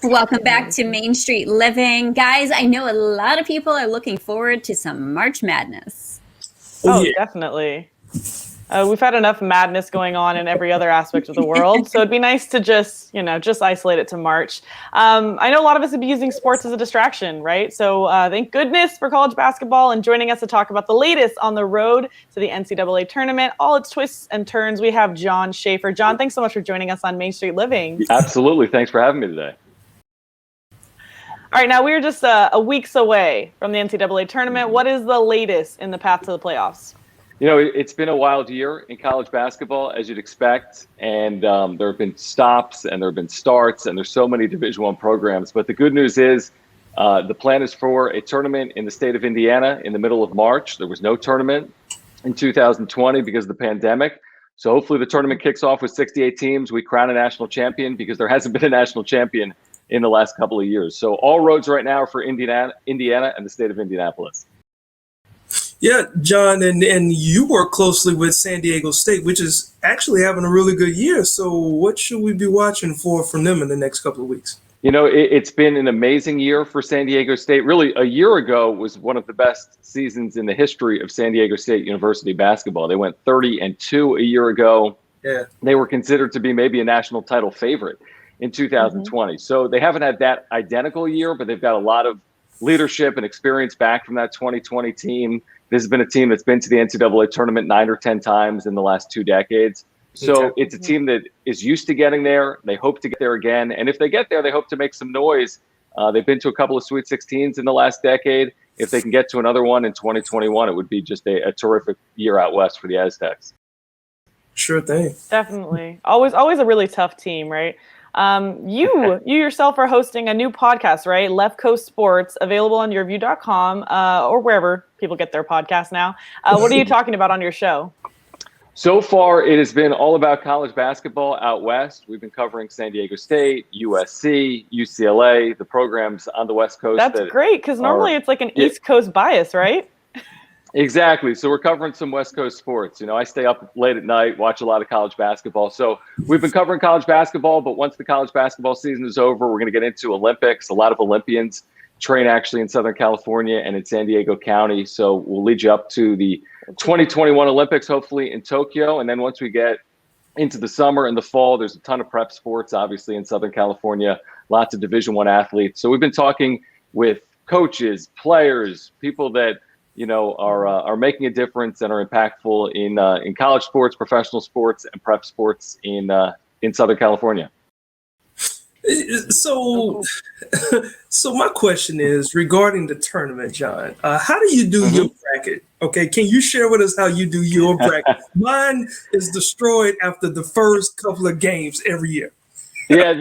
Welcome back to Main Street Living. Guys, I know a lot of people are looking forward to some March Madness. Oh, yeah. Definitely. We've had enough madness going on in every other aspect of the world, so it'd be nice to just isolate it to March. I know a lot of us would be using sports as a distraction, right? So thank goodness for college basketball, and joining us to talk about the latest on the road to the NCAA Tournament, all its twists and turns, we have Jon Schaeffer. Jon, thanks so much for joining us on Main Street Living. Absolutely. Thanks for having me today. All right, now we're just a weeks away from the NCAA Tournament. What is the latest in the path to the playoffs? You know, it's been a wild year in college basketball, as you'd expect, and there have been stops and there have been starts, and there's so many Division I programs. But the good news is the plan is for a tournament in the state of Indiana in the middle of March. There was no tournament in 2020 because of the pandemic. So hopefully the tournament kicks off with 68 teams. We crown a national champion because there hasn't been a national champion in the last couple of years. So all roads right now are for Indiana and the state of Indianapolis. Yeah, Jon, and you work closely with San Diego State, which is actually having a really good year. So what should we be watching for from them in the next couple of weeks? You know, it's been an amazing year for San Diego State. Really, a year ago was one of the best seasons in the history of San Diego State University basketball. They went 30-2 a year ago. Yeah. They were considered to be maybe a national title favorite in 2020. So they haven't had that identical year, but they've got a lot of leadership and experience back from that 2020 team. This has been a team that's been to the NCAA tournament 9 or 10 times in the last 2 decades. So it's a team that is used to getting there. They hope to get there again. And if they get there, they hope to make some noise. They've been to a couple of Sweet 16s in the last decade. If they can get to another one in 2021, it would be just a terrific year out west for the Aztecs. Sure thing. Definitely. Always a really tough team, right? You yourself are hosting a new podcast, right? Left Coast Sports, available on yourview.com or wherever people get their podcasts now. What are you talking about on your show? So far, it has been all about college basketball out west. We've been covering San Diego State, USC, UCLA, the programs on the West Coast. That's great, because normally it's like an East Coast bias, right? Exactly. So we're covering some West Coast sports. You know, I stay up late at night, watch a lot of college basketball. So we've been covering college basketball, but once the college basketball season is over, we're going to get into Olympics. A lot of Olympians train actually in Southern California and in San Diego County. So we'll lead you up to the 2021 Olympics, hopefully in Tokyo. And then once we get into the summer and the fall, there's a ton of prep sports, obviously in Southern California, lots of Division I athletes. So we've been talking with coaches, players, people that are making a difference and are impactful in college sports, professional sports, and prep sports in Southern California. So my question is regarding the tournament, Jon. How do you do your bracket? Okay, can you share with us how you do your bracket? Mine is destroyed after the first couple of games every year. Yeah,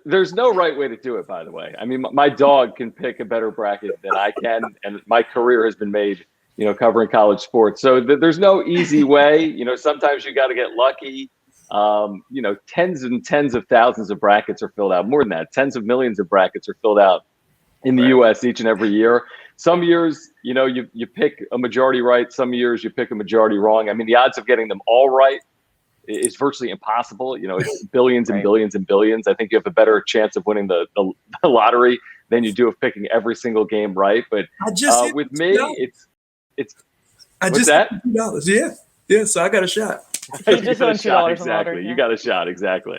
there's no right way to do it, by the way. I mean, my dog can pick a better bracket than I can, and my career has been made, covering college sports. So there's no easy way. Sometimes you got to get lucky. Tens and tens of thousands of brackets are filled out. More than that, tens of millions of brackets are filled out in the U.S. each and every year. Some years, you pick a majority right. Some years you pick a majority wrong. I mean, the odds of getting them all right is virtually impossible. It's billions and billions and billions. I think you have a better chance of winning the lottery than you do of picking every single game right. But with me, it's I just that $2. Yeah. So I got a shot. You just won $2 exactly. Yeah. You got a shot. Exactly.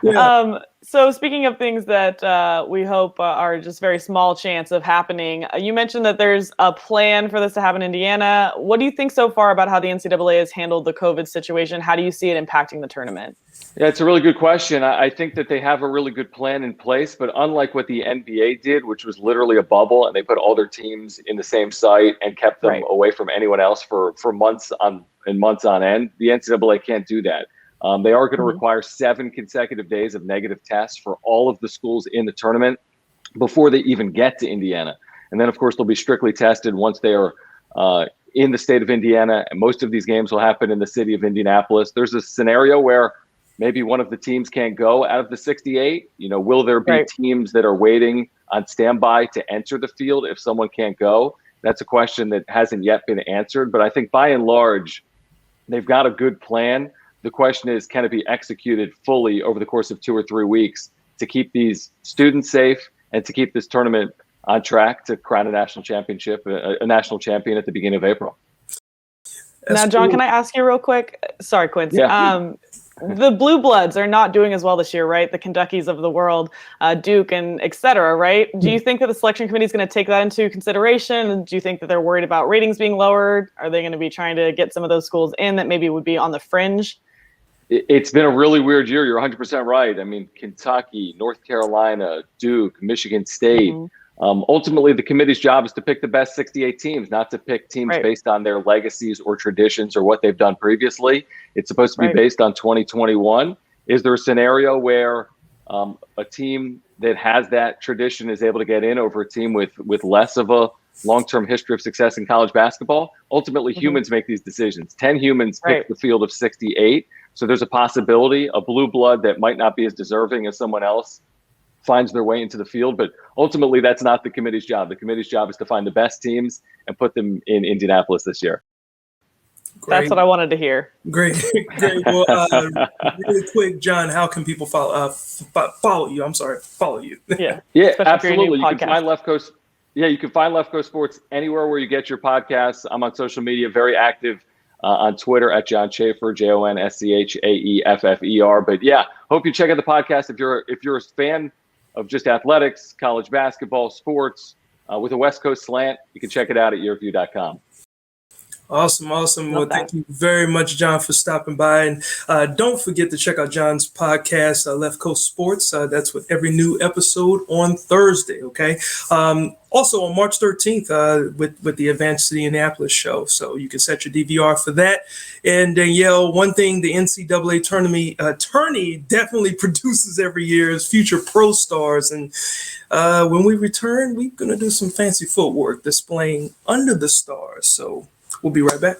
Yeah. So speaking of things that we hope are just very small chance of happening, you mentioned that there's a plan for this to happen in Indiana. What do you think so far about how the NCAA has handled the COVID situation? How do you see it impacting the tournament? Yeah, it's a really good question. I think that they have a really good plan in place, but unlike what the NBA did, which was literally a bubble, and they put all their teams in the same site and kept them away from anyone else for months on end, the NCAA can't do that. They are going to require 7 consecutive days of negative tests for all of the schools in the tournament before they even get to Indiana. And then, of course, they'll be strictly tested once they are in the state of Indiana. And most of these games will happen in the city of Indianapolis. There's a scenario where maybe one of the teams can't go out of the 68. Will there be teams that are waiting on standby to enter the field if someone can't go? That's a question that hasn't yet been answered. But I think by and large, they've got a good plan. The question is, can it be executed fully over the course of 2 or 3 weeks to keep these students safe and to keep this tournament on track to crown a national championship, a national champion at the beginning of April? Now, John, can I ask you real quick? Sorry, Quincy. Yeah. The Blue Bloods are not doing as well this year, right? The Kentuckys of the world, Duke and et cetera, right? Do you think that the selection committee is going to take that into consideration? Do you think that they're worried about ratings being lowered? Are they going to be trying to get some of those schools in that maybe would be on the fringe? It's been a really weird year. You're 100% right. I mean, Kentucky, North Carolina, Duke, Michigan State. Ultimately, the committee's job is to pick the best 68 teams, not to pick teams based on their legacies or traditions or what they've done previously. It's supposed to be based on 2021. Is there a scenario where a team that has that tradition is able to get in over a team with less of a long-term history of success in college basketball? Ultimately, humans make these decisions. 10 humans pick the field of 68. So there's a possibility a blue blood that might not be as deserving as someone else finds their way into the field, but ultimately that's not the committee's job. The committee's job is to find the best teams and put them in Indianapolis this year. Great. That's what I wanted to hear. Great. Well, really quick, John, how can people follow you? I'm sorry, follow you. Yeah, absolutely. You can find Left Coast. Yeah, you can find Left Coast Sports anywhere where you get your podcasts. I'm on social media, very active on Twitter at Jon Schaeffer, JonSchaeffer. But yeah, hope you check out the podcast if you're a fan of just athletics, college basketball, sports, with a West Coast slant. You can check it out at yourview.com. Awesome. Well, thank you very much, John, for stopping by. And don't forget to check out John's podcast, Left Coast Sports. That's with every new episode on Thursday, okay? Also on March 13th with the Advanced to Indianapolis show. So you can set your DVR for that. And Danielle, one thing the NCAA tournament attorney definitely produces every year is future pro stars. And when we return, we're going to do some fancy footwork displaying under the stars. So we'll be right back.